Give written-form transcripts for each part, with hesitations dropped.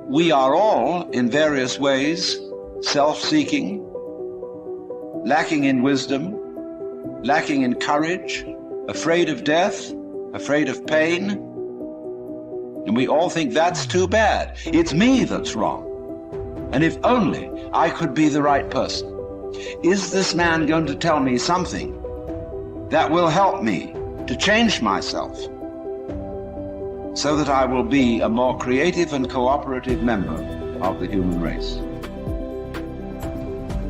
we are all, in various ways, self-seeking, lacking in wisdom, lacking in courage, afraid of death, afraid of pain, and we all think that's too bad. It's me that's wrong. And if only I could be the right person. Is this man going to tell me something that will help me to change myself so that I will be a more creative and cooperative member of the human race?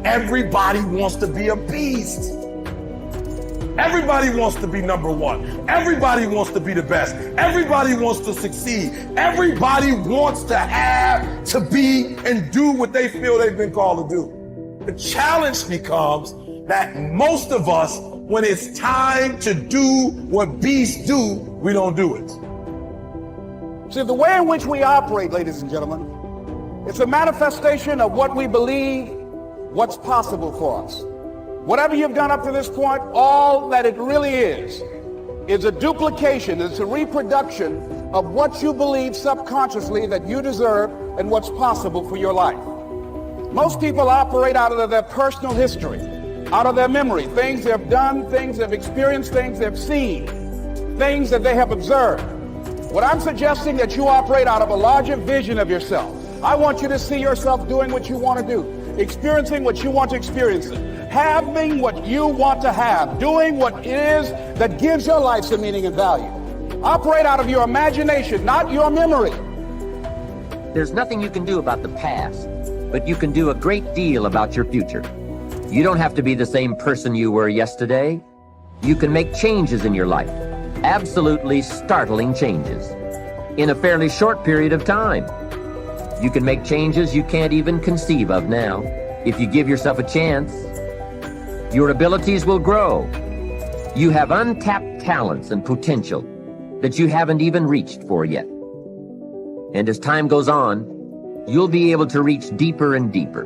Everybody wants to be a beast. Everybody wants to be number one. Everybody wants to be the best. Everybody wants to succeed. Everybody wants to have, to be, and do what they feel they've been called to do. The challenge becomes that most of us, when it's time to do what beasts do, we don't do it. See, the way in which we operate, ladies and gentlemen, it's a manifestation of what we believe, what's possible for us. Whatever you've done up to this point, all that it really is a duplication, it's a reproduction of what you believe subconsciously that you deserve and what's possible for your life. Most people operate out of their personal history, out of their memory, things they've done, things they've experienced, things they've seen, things that they have observed. What I'm suggesting that you operate out of a larger vision of yourself. I want you to see yourself doing what you want to do, experiencing what you want to experience, having what you want to have, doing what it is that gives your life some meaning and value. Operate out of your imagination, not your memory. There's nothing you can do about the past, but you can do a great deal about your future. You don't have to be the same person you were yesterday. You can make changes in your life, absolutely startling changes, in a fairly short period of time. You can make changes you can't even conceive of now, if you give yourself a chance. Your abilities will grow. You have untapped talents and potential that you haven't even reached for yet. And as time goes on, you'll be able to reach deeper and deeper.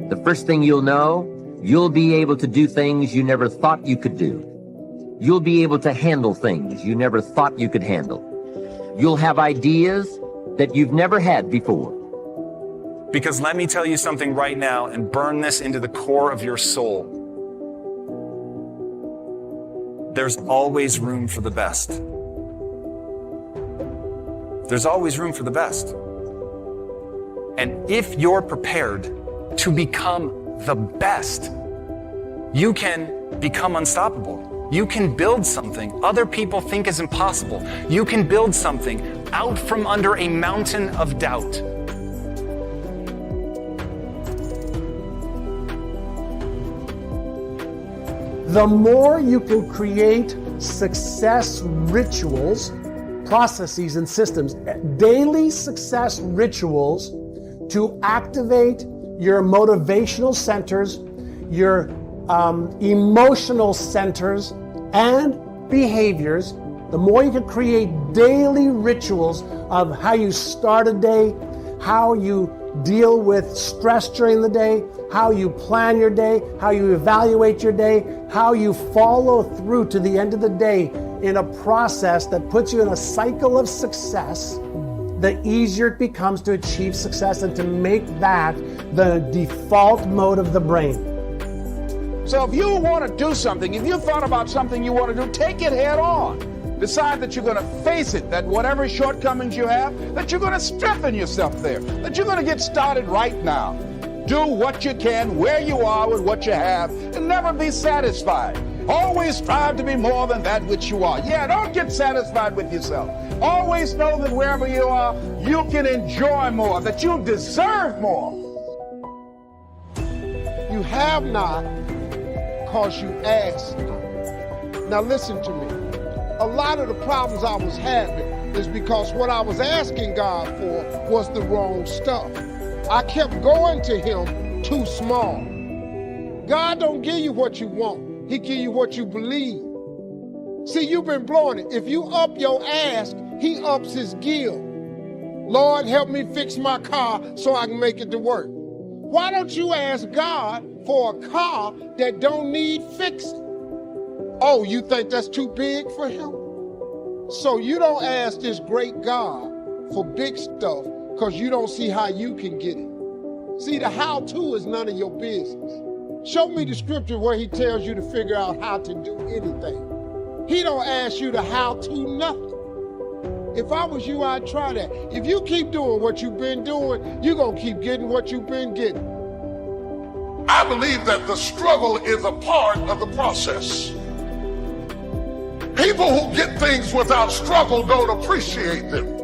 The first thing you'll know, you'll be able to do things you never thought you could do. You'll be able to handle things you never thought you could handle. You'll have ideas that you've never had before. Because let me tell you something right now and burn this into the core of your soul. There's always room for the best. There's always room for the best. And if you're prepared to become the best, you can become unstoppable. You can build something other people think is impossible. You can build something out from under a mountain of doubt. The more you can create success rituals, processes, and systems, daily success rituals to activate your motivational centers, your emotional centers, and behaviors, the more you can create daily rituals of how you start a day, how you deal with stress during the day, how you plan your day, how you evaluate your day, how you follow through to the end of the day in a process that puts you in a cycle of success, the easier it becomes to achieve success and to make that the default mode of the brain. So if you want to do something, if you thought about something you want to do, take it head on. Decide that you're going to face it, that whatever shortcomings you have, that you're going to strengthen yourself there, that you're going to get started right now. Do what you can, where you are with what you have, and never be satisfied. Always strive to be more than that which you are. Yeah, don't get satisfied with yourself. Always know that wherever you are, you can enjoy more, that you deserve more. You have not because you ask not. Now listen to me. A lot of the problems I was having is because what I was asking God for was the wrong stuff. I kept going to him too small. God don't give you what you want. He give you what you believe. See, you've been blowing it. If you up your ask, he ups his gill. Lord, help me fix my car so I can make it to work. Why don't you ask God for a car that don't need fixing? Oh, you think that's too big for him? So you don't ask this great God for big stuff because you don't see how you can get it. See, the how-to is none of your business. Show me the scripture where he tells you to figure out how to do anything. He don't ask you to how-to nothing. If I was you, I'd try that. If you keep doing what you've been doing, you're going to keep getting what you've been getting. I believe that the struggle is a part of the process. People who get things without struggle don't appreciate them.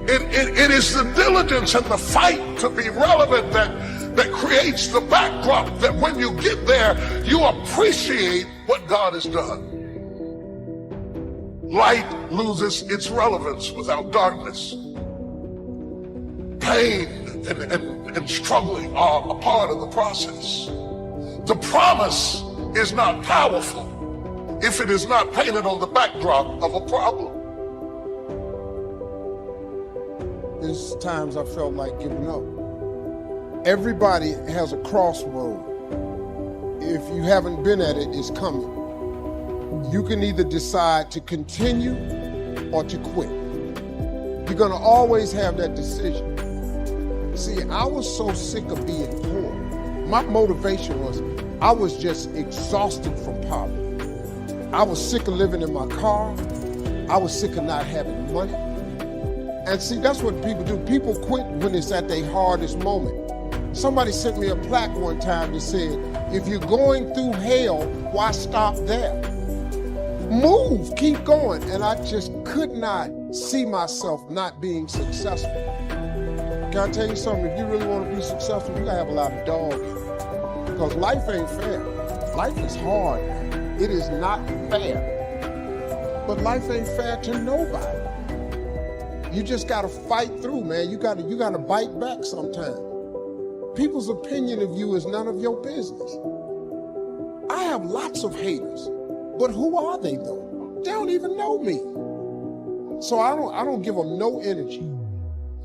It is the diligence and the fight to be relevant that creates the backdrop that when you get there, you appreciate what God has done. Light loses its relevance without darkness. Pain and struggling are a part of the process. The promise is not powerful if it is not painted on the backdrop of a problem. There's times I felt like giving up. Everybody has a crossroad. If you haven't been at it, it's coming. You can either decide to continue or to quit. You're gonna always have that decision. See, I was so sick of being poor. My motivation was, I was just exhausted from poverty. I was sick of living in my car. I was sick of not having money. And see, that's what people do. People quit when it's at their hardest moment. Somebody sent me a plaque one time that said, if you're going through hell, why stop there? Move, keep going. And I just could not see myself not being successful. Can I tell you something? If you really want to be successful, you gotta have a lot of dogs. Because life ain't fair. Life is hard. It is not fair. But life ain't fair to nobody. You just gotta fight through, man. You gotta bite back sometimes. People's opinion of you is none of your business. I have lots of haters, but who are they though? They don't even know me. So I don't give them no energy.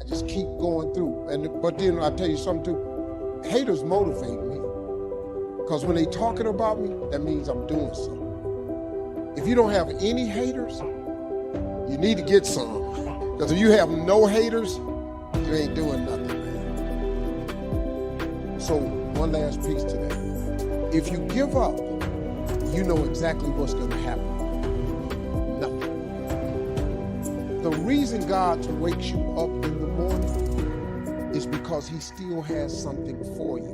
I just keep going through. But then I tell you something too, haters motivate me. Because when they talking about me, that means I'm doing something. If you don't have any haters, you need to get some. Because if you have no haters, you ain't doing nothing, man. So one last piece to that. If you give up, you know exactly what's going to happen. Nothing. The reason God wakes you up in the morning is because he still has something for you.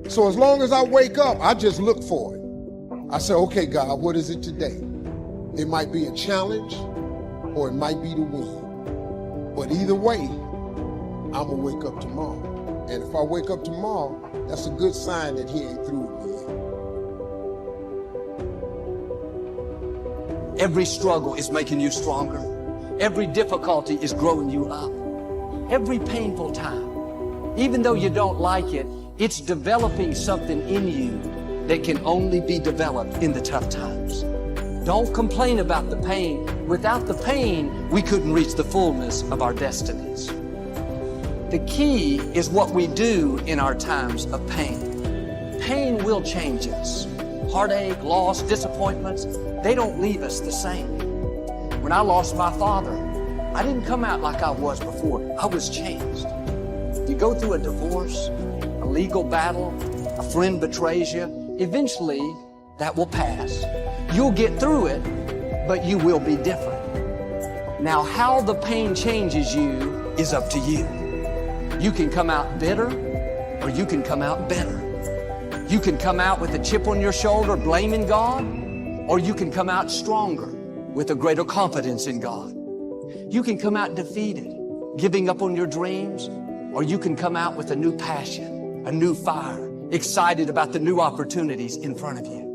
So as long as I wake up, I just look for it. I say, okay, God, what is it today? It might be a challenge, or it might be the win. But either way, I'm gonna wake up tomorrow. And if I wake up tomorrow, that's a good sign that he ain't through with me yet. Every struggle is making you stronger. Every difficulty is growing you up. Every painful time, even though you don't like it, it's developing something in you that can only be developed in the tough times. Don't complain about the pain. Without the pain, we couldn't reach the fullness of our destinies. The key is what we do in our times of pain. Pain will change us. Heartache, loss, disappointments, they don't leave us the same. When I lost my father, I didn't come out like I was before. I was changed. You go through a divorce, a legal battle, a friend betrays you, eventually that will pass. You'll get through it, but you will be different. Now, how the pain changes you is up to you. You can come out bitter, or you can come out better. You can come out with a chip on your shoulder blaming God, or you can come out stronger with a greater confidence in God. You can come out defeated, giving up on your dreams, or you can come out with a new passion, a new fire, excited about the new opportunities in front of you.